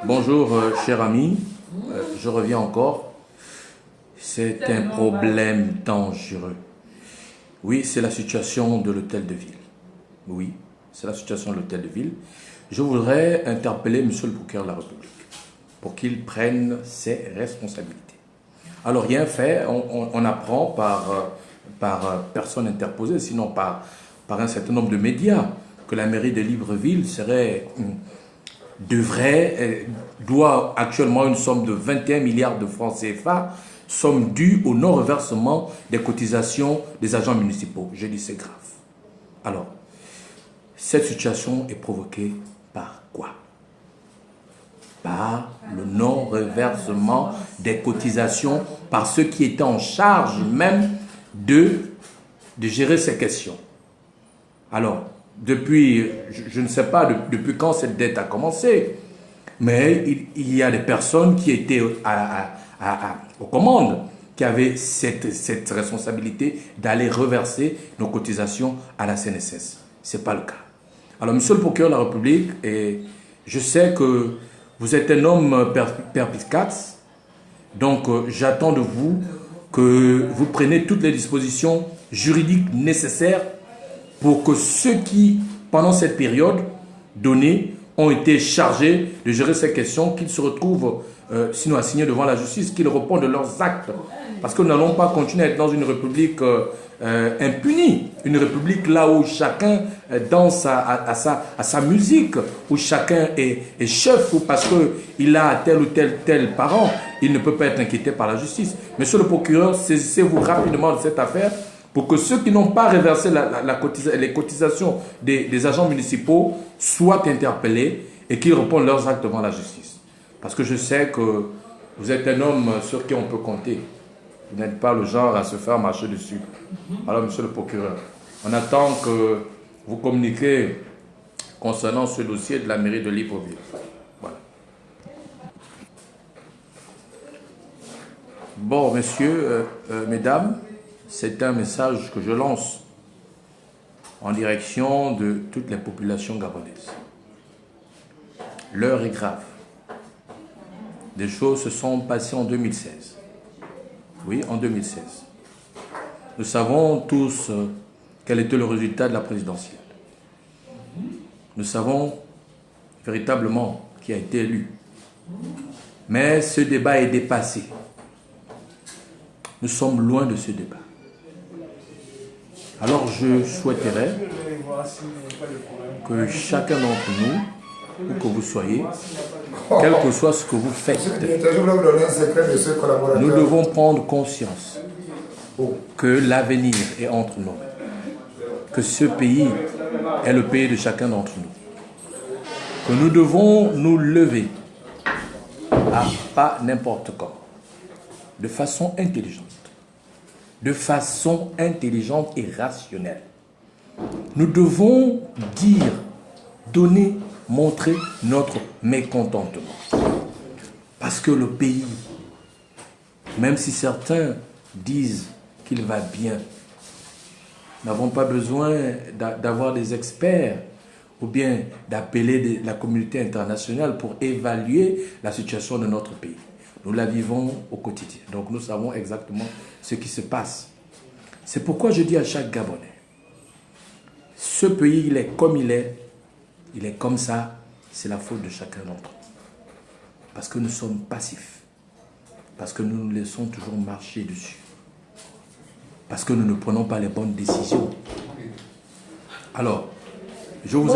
Bonjour, cher ami. Je reviens encore. C'est un problème dangereux. Oui, c'est la situation de l'hôtel de ville. Oui, c'est la situation de l'hôtel de ville. Je voudrais interpeller monsieur le procureur de la République pour qu'il prenne ses responsabilités. Alors, rien fait, on apprend par personne interposée, sinon par un certain nombre de médias, que la mairie de Libreville doit actuellement une somme de 21 milliards de francs CFA, somme due au non-reversement des cotisations des agents municipaux. Je dis c'est grave. Alors, cette situation est provoquée par quoi? Par le non-reversement des cotisations par ceux qui étaient en charge même de gérer ces questions. Alors, depuis, je ne sais pas depuis quand cette dette a commencé, mais il y a des personnes qui étaient aux commandes, qui avaient cette responsabilité d'aller reverser nos cotisations à la CNSS. Ce n'est pas le cas. Alors, monsieur le procureur de la République, et je sais que vous êtes un homme perspicace, donc j'attends de vous que vous preniez toutes les dispositions juridiques nécessaires pour que ceux qui, pendant cette période donnée, ont été chargés de gérer ces questions, qu'ils se retrouvent, sinon assignés devant la justice, qu'ils répondent de leurs actes. Parce que nous n'allons pas continuer à être dans une république impunie, une république là où chacun danse à sa musique, où chacun est chef, ou parce qu'il a tel ou tel parent, il ne peut pas être inquiété par la justice. Monsieur le procureur, saisissez-vous rapidement de cette affaire, pour que ceux qui n'ont pas reversé les cotisations des agents municipaux soient interpellés et qu'ils répondent leurs actes devant la justice. Parce que je sais que vous êtes un homme sur qui on peut compter. Vous n'êtes pas le genre à se faire marcher dessus. Alors, monsieur le procureur, on attend que vous communiquiez concernant ce dossier de la mairie de Libreville. Voilà. Bon, messieurs, mesdames, c'est un message que je lance en direction de toutes les populations gabonaises. L'heure est grave. Des choses se sont passées en 2016. Oui, en 2016. Nous savons tous quel était le résultat de la présidentielle. Nous savons véritablement qui a été élu. Mais ce débat est dépassé. Nous sommes loin de ce débat. Alors je souhaiterais que chacun d'entre nous, où que vous soyez, quel que soit ce que vous faites, nous devons prendre conscience que l'avenir est entre nous, que ce pays est le pays de chacun d'entre nous, que nous devons nous lever à pas n'importe comment, de façon intelligente et rationnelle. Nous devons dire, donner, montrer notre mécontentement. Parce que le pays, même si certains disent qu'il va bien, nous n'avons pas besoin d'avoir des experts ou bien d'appeler la communauté internationale pour évaluer la situation de notre pays. Nous la vivons au quotidien. Donc nous savons exactement ce qui se passe. C'est pourquoi je dis à chaque Gabonais, ce pays, il est comme il est comme ça, c'est la faute de chacun d'entre nous. Parce que nous sommes passifs. Parce que nous nous laissons toujours marcher dessus. Parce que nous ne prenons pas les bonnes décisions. Alors, je vous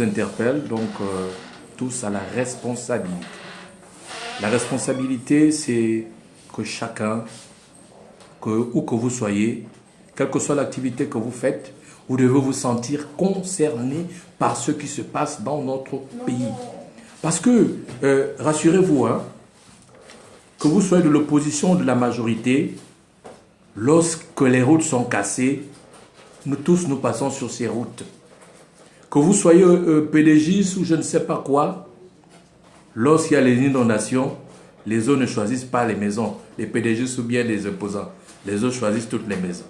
interpelle donc tous à la responsabilité. La responsabilité, c'est que chacun, où que vous soyez, quelle que soit l'activité que vous faites, vous devez vous sentir concerné par ce qui se passe dans notre pays. Parce que, rassurez-vous, que vous soyez de l'opposition ou de la majorité, lorsque les routes sont cassées, nous tous nous passons sur ces routes. Que vous soyez PDGiste ou je ne sais pas quoi, lorsqu'il y a les inondations, les autres ne choisissent pas les maisons, les PDGistes ou bien les opposants. Les autres choisissent toutes les maisons.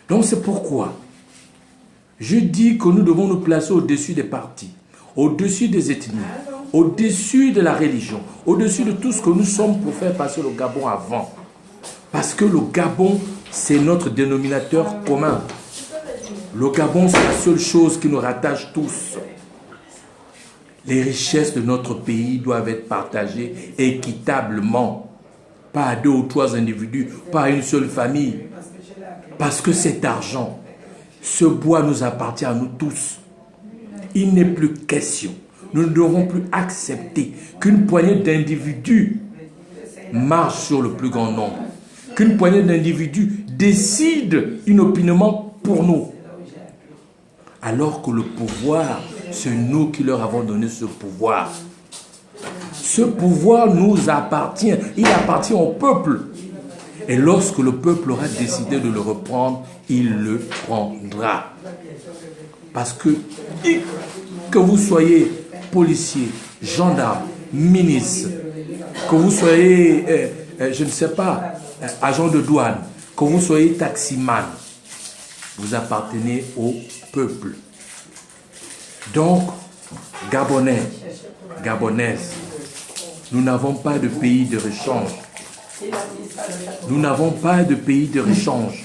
Donc c'est pourquoi je dis que nous devons nous placer au-dessus des partis, au-dessus des ethnies, au-dessus de la religion, au-dessus de tout ce que nous sommes pour faire passer le Gabon avant. Parce que le Gabon, c'est notre dénominateur commun. Le Gabon, c'est la seule chose qui nous rattache tous. Les richesses de notre pays doivent être partagées équitablement. Pas à 2 ou 3 individus, pas à une seule famille. Parce que cet argent, ce bois nous appartient à nous tous. Il n'est plus question. Nous ne devons plus accepter qu'une poignée d'individus marche sur le plus grand nombre. Qu'une poignée d'individus décide inopinément pour nous. Alors que le pouvoir, c'est nous qui leur avons donné ce pouvoir. Ce pouvoir nous appartient. Il appartient au peuple. Et lorsque le peuple aura décidé de le reprendre, il le prendra. Parce que vous soyez policier, gendarme, ministre, que vous soyez, je ne sais pas, agent de douane, que vous soyez taximan, vous appartenez au peuple. Donc, Gabonais, Gabonaises, nous n'avons pas de pays de rechange. Nous n'avons pas de pays de rechange.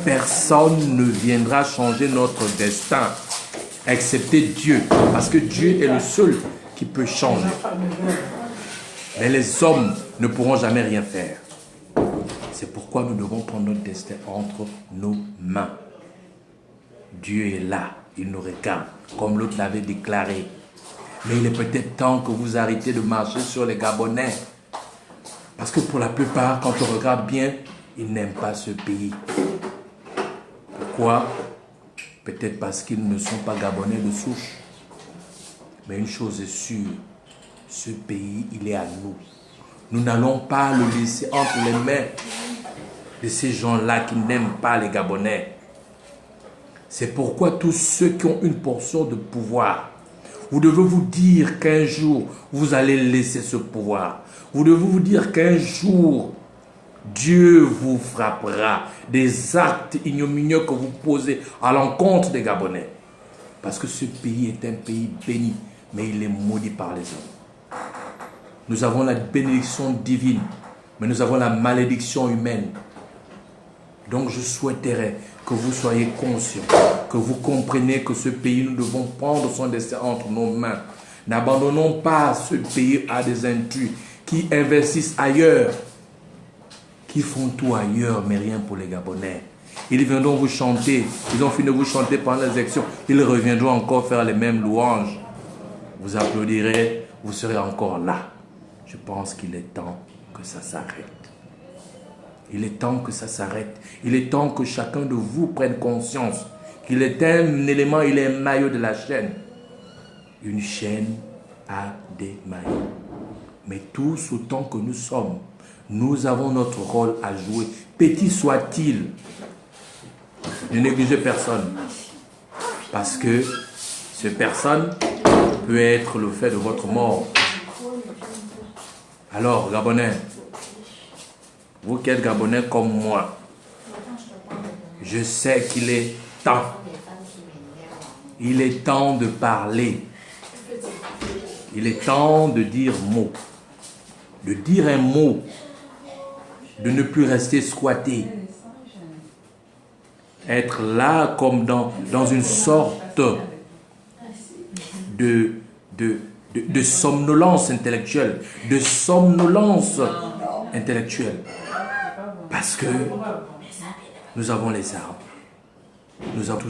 Personne ne viendra changer notre destin, excepté Dieu, parce que Dieu est le seul qui peut changer. Mais les hommes ne pourront jamais rien faire. C'est pourquoi nous devons prendre notre destin entre nos mains. Dieu est là, il nous regarde, comme l'autre l'avait déclaré. Mais il est peut-être temps que vous arrêtez de marcher sur les Gabonais. Parce que pour la plupart, quand on regarde bien, ils n'aiment pas ce pays. Pourquoi? Peut-être parce qu'ils ne sont pas Gabonais de souche. Mais une chose est sûre, ce pays, il est à nous. Nous n'allons pas le laisser entre les mains de ces gens-là qui n'aiment pas les Gabonais. C'est pourquoi tous ceux qui ont une portion de pouvoir, vous devez vous dire qu'un jour, vous allez laisser ce pouvoir. Vous devez vous dire qu'un jour, Dieu vous frappera des actes ignominieux que vous posez à l'encontre des Gabonais. Parce que ce pays est un pays béni, mais il est maudit par les hommes. Nous avons la bénédiction divine, mais nous avons la malédiction humaine. Donc je souhaiterais que vous soyez conscients, que vous compreniez que ce pays, nous devons prendre son destin entre nos mains. N'abandonnons pas ce pays à des intrus qui investissent ailleurs, qui font tout ailleurs, mais rien pour les Gabonais. Ils viendront vous chanter, ils ont fini de vous chanter pendant les élections, ils reviendront encore faire les mêmes louanges. Vous applaudirez, vous serez encore là. Je pense qu'il est temps que ça s'arrête. Il est temps que ça s'arrête. Il est temps que chacun de vous prenne conscience qu'il est un élément, il est un maillot de la chaîne. Une chaîne a des maillots. Mais tous autant que nous sommes, nous avons notre rôle à jouer. Petit soit-il, ne négligez personne. Parce que ce personne peut être le fait de votre mort. Alors, Gabonais, vous qui êtes Gabonais comme moi, je sais qu'il est temps. Il est temps de parler. Il est temps de dire mot. De dire un mot. De ne plus rester squatté. Être là comme dans une sorte de somnolence intellectuelle. De somnolence intellectuelle. Parce que nous avons les armes. Nous avons